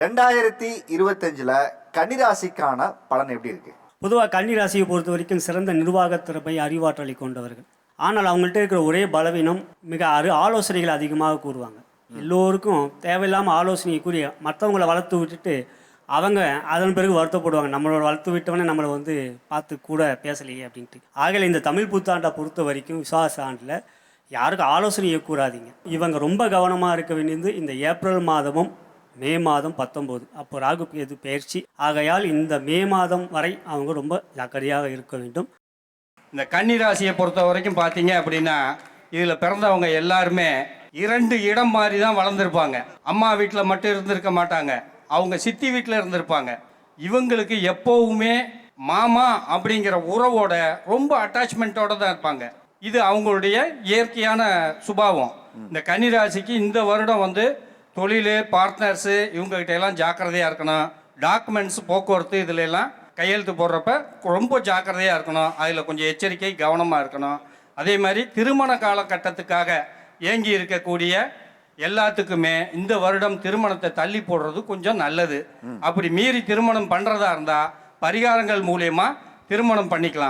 2025 கன்னிராசிக்கான பலன் எப்படி இருக்கு? பொதுவாக கன்னி ராசியை பொறுத்த வரைக்கும் சிறந்த நிர்வாகத் திறமை அறிவாற்றலை கொண்டவர்கள். ஆனால் அவங்கள்ட்ட இருக்கிற ஒரே பலவீனம் மிக ஆலோசனைகளை அதிகமாக கூறுவாங்க. எல்லோருக்கும் தேவையில்லாமல் ஆலோசனையை கூறி மற்றவங்களை வளர்த்து விட்டுட்டு அவங்க அதன் பிறகு வருத்தப்படுவாங்க, நம்மளோட வளர்த்து விட்டவனே நம்மளை பார்த்து கூட பேசலையே அப்படின்ட்டு. ஆகல இந்த தமிழ் புத்தாண்டை பொறுத்த வரைக்கும் விசுவாச ஆண்டில் யாருக்கும் ஆலோசனையை கூறாதீங்க. இவங்க ரொம்ப கவனமாக இருக்க வேண்டியது இந்த ஏப்ரல் மாதமும் மே மாதம் 19 அப்போ ராகு கேது பயிற்சி. ஆகையால் இந்த மே மாதம் வரை அவங்க ரொம்ப ஜாக்கிரதையாக இருக்க வேண்டும். இந்த கன்னி ராசியை பொறுத்த வரைக்கும் பார்த்தீங்க அப்படின்னா இதில் பிறந்தவங்க எல்லாருமே 2 இடம் மாதிரி தான் வளர்ந்துருப்பாங்க. அம்மா வீட்டில் மட்டும் இருந்திருக்க மாட்டாங்க, அவங்க சித்தி வீட்டில் இருந்திருப்பாங்க. இவங்களுக்கு எப்போவுமே மாமா அப்படிங்கிற உறவோட ரொம்ப அட்டாச்மெண்ட்டோட தான் இருப்பாங்க. இது அவங்களுடைய இயற்கையான சுபாவம். இந்த கன்னி ராசிக்கு இந்த வருடம் தொழில் பார்ட்னர்ஸு இவங்ககிட்ட எல்லாம் ஜாக்கிரதையாக இருக்கணும். டாக்குமெண்ட்ஸ் போக்குவரத்து இதில் எல்லாம் கையெழுத்து போடுறப்ப ரொம்ப ஜாக்கிரதையாக இருக்கணும். அதில் கொஞ்சம் எச்சரிக்கை கவனமாக இருக்கணும். அதே மாதிரி திருமண காலகட்டத்துக்காக ஏங்கி இருக்கக்கூடிய எல்லாத்துக்குமே இந்த வருடம் திருமணத்தை தள்ளி போடுறது கொஞ்சம் நல்லது. அப்படி மீறி திருமணம் பண்ணுறதா இருந்தால் பரிகாரங்கள் மூலயமா திருமணம் பண்ணிக்கலாம்.